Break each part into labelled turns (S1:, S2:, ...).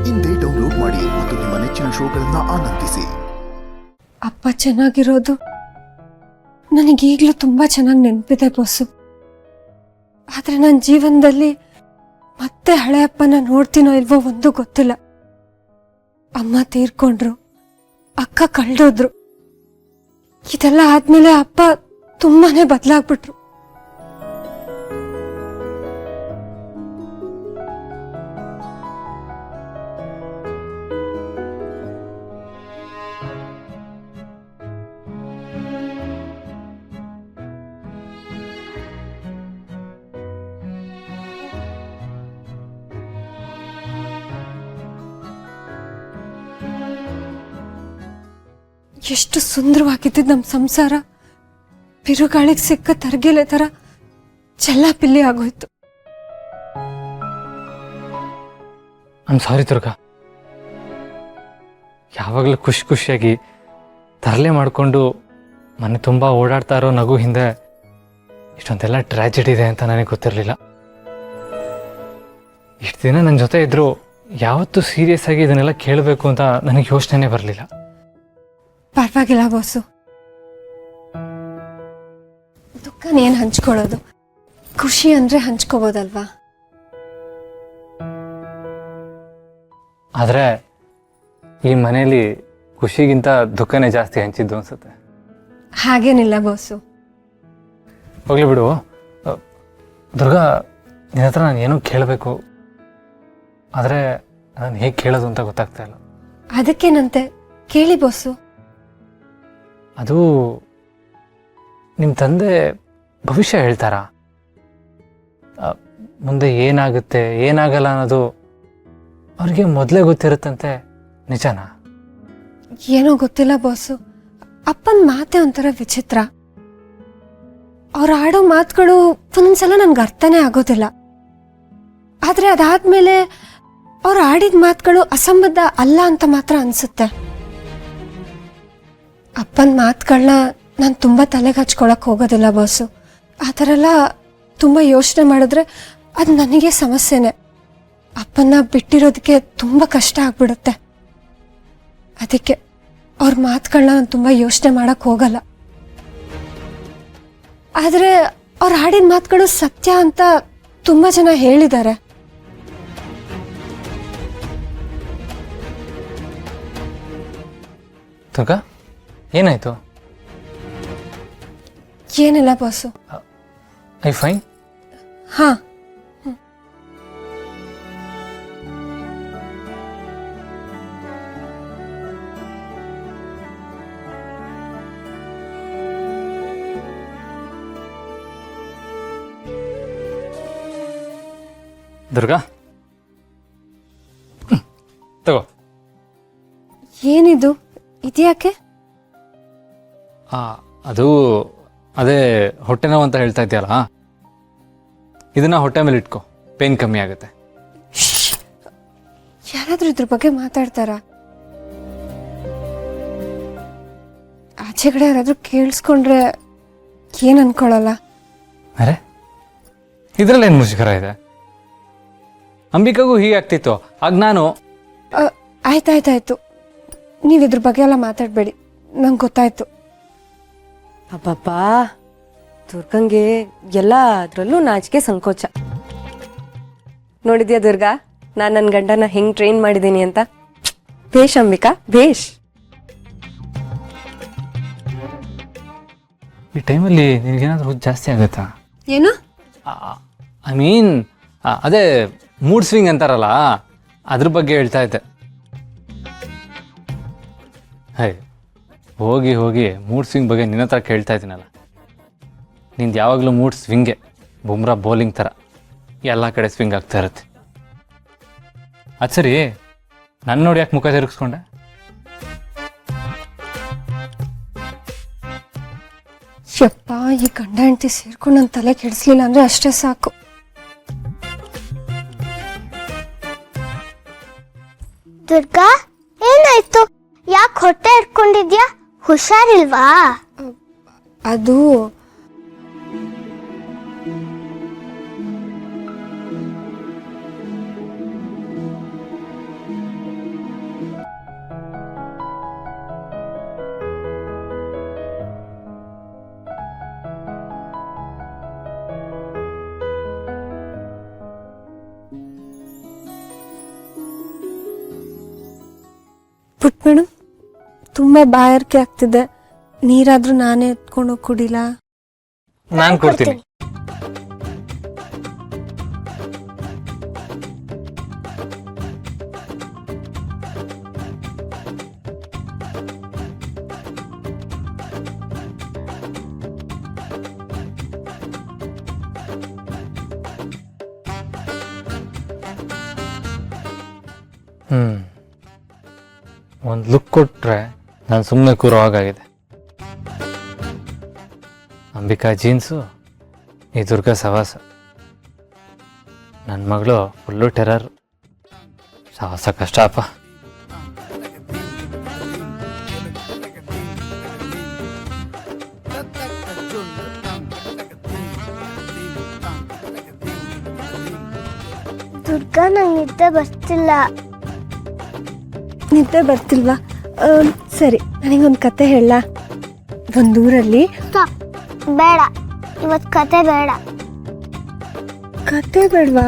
S1: ಇಂದೇ ಡೌನ್ಲೋಡ್ ಮಾಡಿ ಮತ್ತು ನಿಮ್ಮ ನೆಚ್ಚಿನ ಶೋಗಳನ್ನ ಆನಂದಿಸಿ.
S2: ಅಪ್ಪ ಚೆನ್ನಾಗಿರೋದು ನನಗೀಗಲೂ ತುಂಬ ಚೆನ್ನಾಗಿ ನೆನಪಿದೆ ಬಾಸು. ಆದರೆ ನನ್ನ ಜೀವನದಲ್ಲಿ ಮತ್ತೆ ಹಳೆ ಅಪ್ಪನ ನೋಡ್ತೀನೋ ಇಲ್ವೋ ಒಂದು ಗೊತ್ತಿಲ್ಲ. ಅಮ್ಮ ತೀರ್ಕೊಂಡ್ರು, ಅಕ್ಕ ಕಳ್ದೋದ್ರು. ಇದೆಲ್ಲ ಆದ್ಮೇಲೆ ಅಪ್ಪ ತುಂಬಾನೇ ಬದಲಾಗ್ಬಿಟ್ರು. ಎಷ್ಟು ಸುಂದರವಾಗಿದ್ದಿದ್ದು ನಮ್ಮ ಸಂಸಾರ ಬಿರುಗಾಳಿಗೆ ಸಿಕ್ಕ ತರಗೆಲೆ ತರ ಚೆಲ್ಲಾಪಿಲ್ಲಿ ಆಗೋಯ್ತು.
S3: I'm sorry Durga. ಯಾವಾಗಲೂ ಖುಷಿ ಖುಷಿಯಾಗಿ ತರಲೆ ಮಾಡಿಕೊಂಡು ಮನೆ ತುಂಬ ಓಡಾಡ್ತಾ ಇರೋ ನಗು ಹಿಂದೆ ಇಷ್ಟೊಂದೆಲ್ಲ ಟ್ರ್ಯಾಜಿಡಿ ಇದೆ ಅಂತ ನನಗೆ ಗೊತ್ತಿರಲಿಲ್ಲ. ಇಷ್ಟು ದಿನ ನನ್ನ ಜೊತೆ ಇದ್ದರೂ ಯಾವತ್ತೂ ಸೀರಿಯಸ್ ಆಗಿ ಇದನ್ನೆಲ್ಲ ಕೇಳಬೇಕು ಅಂತ ನನಗೆ ಯೋಚನೆ ಬರಲಿಲ್ಲ.
S2: ಪರವಾಗಿಲ್ಲ ಬಾಸು, ದುಃಖನೇನು ಹಂಚ್ಕೊಳ್ಳೋದು, ಖುಷಿ ಅಂದ್ರೆ ಹಂಚ್ಕೋಬೋದಲ್ವಾ.
S3: ಆದರೆ ಈ ಮನೆಯಲ್ಲಿ ಖುಷಿಗಿಂತ ದುಃಖನೇ ಜಾಸ್ತಿ ಹಂಚಿದ್ದು ಅನ್ಸುತ್ತೆ.
S2: ಹಾಗೇನಿಲ್ಲ ಬಾಸು.
S3: ಹೋಗ್ಲಿ ಬಿಡು. ದುರ್ಗಾ, ನಿನ್ನ ಹತ್ರ ನಾನು ಏನೋ ಕೇಳಬೇಕು, ಆದರೆ ನಾನು ಹೇಗೆ ಕೇಳೋದು ಅಂತ ಗೊತ್ತಾಗ್ತಾ ಇಲ್ಲ.
S2: ಅದಕ್ಕೇನಂತೆ, ಕೇಳಿ ಬಾಸು.
S3: ಅದು ನಿಮ್ಮ ತಂದೆ ಭವಿಷ್ಯ ಹೇಳ್ತಾರಾ? ಮುಂದೆ ಏನಾಗುತ್ತೆ ಏನಾಗಲ್ಲ ಅನ್ನೋದು ಅವ್ರಿಗೆ ಮೊದಲೇ ಗೊತ್ತಿರುತ್ತಂತೆ, ನಿಜನಾ?
S2: ಏನೋ ಗೊತ್ತಿಲ್ಲ ಬಾಸು. ಅಪ್ಪನ ಮಾತೆ ಒಂಥರ ವಿಚಿತ್ರ. ಅವ್ರು ಆಡೋ ಮಾತುಗಳು ಒಂದೊಂದ್ಸಲ ನನ್ಗೆ ಅರ್ಥನೇ ಆಗೋದಿಲ್ಲ. ಆದ್ರೆ ಅದಾದ್ಮೇಲೆ ಅವ್ರು ಆಡಿದ ಮಾತುಗಳು ಅಸಂಬದ್ಧ ಅಲ್ಲ ಅಂತ ಮಾತ್ರ ಅನ್ಸುತ್ತೆ. ಅಪ್ಪನ ಮಾತುಗಳನ್ನ ನಾನು ತುಂಬ ತಲೆಗೆ ಹಚ್ಕೊಳಕ್ ಹೋಗೋದಿಲ್ಲ ಬಾಸು. ಆ ಥರ ಎಲ್ಲ ತುಂಬ ಯೋಚನೆ ಮಾಡಿದ್ರೆ ಅದು ನನಗೆ ಸಮಸ್ಯೆನೆ. ಅಪ್ಪನ್ನ ಬಿಟ್ಟಿರೋದಕ್ಕೆ ತುಂಬ ಕಷ್ಟ ಆಗ್ಬಿಡುತ್ತೆ. ಅದಕ್ಕೆ ಅವ್ರ ಮಾತುಗಳನ್ನ ನಾನು ತುಂಬ ಯೋಚನೆ ಮಾಡಕ್ ಹೋಗಲ್ಲ. ಆದರೆ ಅವ್ರು ಆಡಿದ ಮಾತುಗಳು ಸತ್ಯ ಅಂತ ತುಂಬ ಜನ ಹೇಳಿದ್ದಾರೆ.
S3: ದುರ್ಗಾ, ಏನಾಯ್ತು?
S2: ಏನಿಲ್ಲ ಬಾಸು.
S3: I fine.
S2: ಹಾ,
S3: ದುರ್ಗಾ ತಗೋ.
S2: ಏನಿದು? ಇದ್ಯಾಕೆ?
S3: ಅದು ಅದೇ ಹೊಟ್ಟೆ ನೋವು ಅಂತ ಹೇಳ್ತಾ ಇದೆಯಲ್ಲ, ಇದನ್ನ ಹೊಟ್ಟೆ ಮೇಲೆ ಇಟ್ಕೋ, ಪೇನ್ ಕಮ್ಮಿ ಆಗುತ್ತೆ.
S2: ಯಾರಾದ್ರೂ ಇದ್ರ ಬಗ್ಗೆ ಮಾತಾಡ್ತಾರ? ಆಚೆಗಡೆ ಯಾರಾದ್ರೂ ಕೇಳಿಸ್ಕೊಂಡ್ರೆ ಏನ್ ಅನ್ಕೊಳಲ್ಲ?
S3: ಅರೆ, ಇದ್ರಲ್ಲಿ ಏನು ಮುಜುಗರ ಇದೆ? ಅಂಬಿಕಾಗೂ ಹೀಗೆ ಆಗ್ತಿತ್ತು. ಆಗ ನಾನು
S2: ಆಯ್ತಾಯ್ತಾಯ್ತು, ನೀವು ಇದ್ರ ಬಗ್ಗೆ ಎಲ್ಲ ಮಾತಾಡಬೇಡಿ, ನಂಗೆ ಗೊತ್ತಾಯ್ತು.
S4: ಅಬ್ಬಬ್ಬ, ದುರ್ಗಂಗೆ ಎಲ್ಲ ಅದರಲ್ಲೂ ನಾಚಿಕೆ ಸಂಕೋಚ. ನೋಡಿದ್ಯಾ ದುರ್ಗಾ, ನಾನು ನನ್ನ ಗಂಡನ ಹೆಂಗ್ ಟ್ರೈನ್ ಮಾಡಿದ್ದೀನಿ ಅಂತ? ಬೇಷ್ ಅಂಬಿಕಾ, ಬೇಷ್.
S3: ಈ ಟೈಮಲ್ಲಿ ನಿನಗೇನಾದ್ರೂ ಜಾಸ್ತಿ ಆಗುತ್ತಾ?
S2: ಏನು?
S3: ಐ ಮೀನ್ ಅದೇ ಮೂಡ್ ಸ್ವಿಂಗ್ ಅಂತಾರಲ್ಲ, ಅದ್ರ ಬಗ್ಗೆ ಹೇಳ್ತಾ ಇದ್ದೆ. ಹೇ, ಹೋಗಿ ಹೋಗಿ ಮೂಡ್ ಸ್ವಿಂಗ್ ಬಗ್ಗೆ ನಿನ್ನ ಹತ್ರ ಕೇಳ್ತಾ ಇದ್ದೀನಲ್ಲ. ನಿಂದು ಯಾವಾಗಲೂ ಮೂಡ್ ಸ್ವಿಂಗೆ, ಬುಮ್ರಾ ಬೌಲಿಂಗ್ ಥರ ಎಲ್ಲ ಕಡೆ ಸ್ವಿಂಗ್ ಆಗ್ತಾ ಇರುತ್ತೆ. ಅದು ಸರಿ, ನನ್ನ ನೋಡಿ ಯಾಕೆ ಮುಖ ತಿರುಗಿಸ್ಕೊಂಡೆ?
S2: ಯಪ್ಪ, ಈ ಗಂಡ ಹೆಂಡತಿ ಸೇರ್ಕೊಂಡು ನನ್ನ ತಲೆ ಕೆಡಿಸ್ಲಿಲ್ಲ ಅಂದ್ರೆ ಅಷ್ಟೇ ಸಾಕು.
S5: ದುರ್ಗಾ, ಏನಾಯ್ತು? ಯಾಕೆ ಹೊಟ್ಟೆ ಇಟ್ಕೊಂಡಿದ್ಯಾ? ಹುಷಾರಿಲ್ವಾ?
S2: ಅದು ಪುಟ್ ಮೇಡಮ್, ತುಂಬ ಬಾಯಾರಿಕೆ ಆಗ್ತಿದೆ. ನೀರಾದರೂ ನಾನೇ ಎತ್ಕೊಂಡು ಹೋಗಿ ಕುಡಿಲಾ?
S3: ನಾನು ಕೊಡ್ತೀನಿ. ಒಂದು ಲುಕ್ ಕೊಟ್ರೆ ನಾನು ಸುಮ್ಮನೆ ಕೂರೋ ಹಾಗಾಗಿದೆ. ಅಂಬಿಕಾ ಜೀನ್ಸು, ಈ ದುರ್ಗಾ ಸವಾಸ. ನನ್ನ ಮಗಳು ಫುಲ್ಲು ಟೆರರ್. ಸವಾಸ ಕಷ್ಟ ಅಪ್ಪ.
S5: ದುರ್ಗಾ, ನಂಗೆ ನಿದ್ದೆ ಬರ್ತಿಲ್ಲ.
S2: ನಿದ್ದೆ ಬರ್ತಿಲ್ವಾ? ಸರಿ, ನನಗೊಂದು ಕತೆ ಹೇಳ. ಒಂದೂರಲ್ಲಿ
S5: ಬೇಡ, ಇವತ್ತು ಕತೆ ಬೇಡ.
S2: ಕತೆ ಬೇಡವಾ?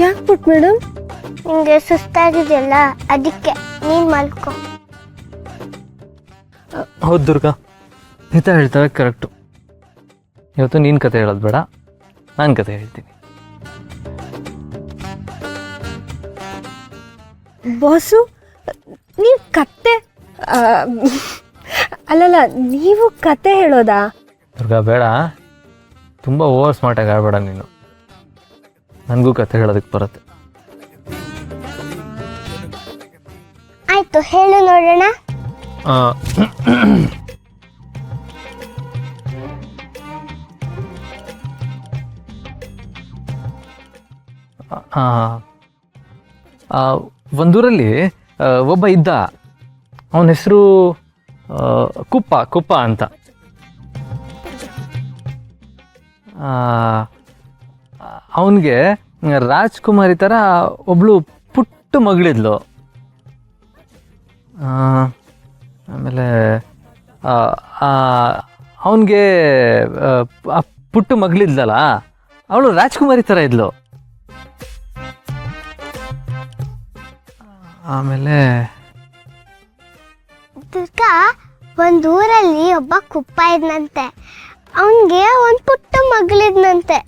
S2: ಯಾಕೆ ಪುಟ್ ಮೇಡಮ್?
S5: ನಿಂಗೆ ಸುಸ್ತಾಗಿದೆಯಲ್ಲ, ಅದಕ್ಕೆ ನೀನ್ ಮಲ್ಕೊ.
S3: ಹೌದು ದುರ್ಗಾ, ನಿತ ಹೇಳ್ತಾರೆ ಕರೆಕ್ಟು. ಇವತ್ತು ನೀನು ಕತೆ ಹೇಳೋದು ಬೇಡ, ನಾನು ಕತೆ ಹೇಳ್ತೀನಿ.
S2: ಬಾಸು, ನೀವು ಕತೆ ಅಲ್ಲಲ್ಲ, ನೀವು ಕತೆ ಹೇಳೋದಾ?
S3: ದುರ್ಗಾ ಬೇಡ, ತುಂಬ ಓವರ್ ಸ್ಮಾರ್ಟಾಗಿ ಆಡಬೇಡ ನೀನು. ನನಗೂ ಕತೆ ಹೇಳೋದಕ್ಕೆ ಬರುತ್ತೆ.
S5: ಆಯ್ತು, ಹೇಳು ನೋಡೋಣ.
S3: ಒಂದೂರಲ್ಲಿ ಒಬ್ಬ ಇದ್ದ. ಅವನ ಹೆಸರು ಕುಪ್ಪ ಅಂತ. ಅವನಿಗೆ ರಾಜ್ಕುಮಾರಿ ಥರ ಒಬ್ಳು ಪುಟ್ಟ ಮಗಳಿದ್ಲು. ಆಮೇಲೆ ಅವನಿಗೆ ಪುಟ್ಟ ಮಗಳಿದ್ಲಲ್ಲ, ಅವಳು ರಾಜ್ಕುಮಾರಿ ಥರ ಇದ್ಲು. ಆಮೇಲೆ
S5: ದುರ್ಗಾ, ಒಂದೂರಲ್ಲಿ ಒಬ್ಬ ಕುಪ್ಪ ಇದ್ನಂತೆ. ಅವನ್ಗೆ ಒಂದ್ ಪುಟ್ಟ ಮಗಳಿದ್ನಂತೆ.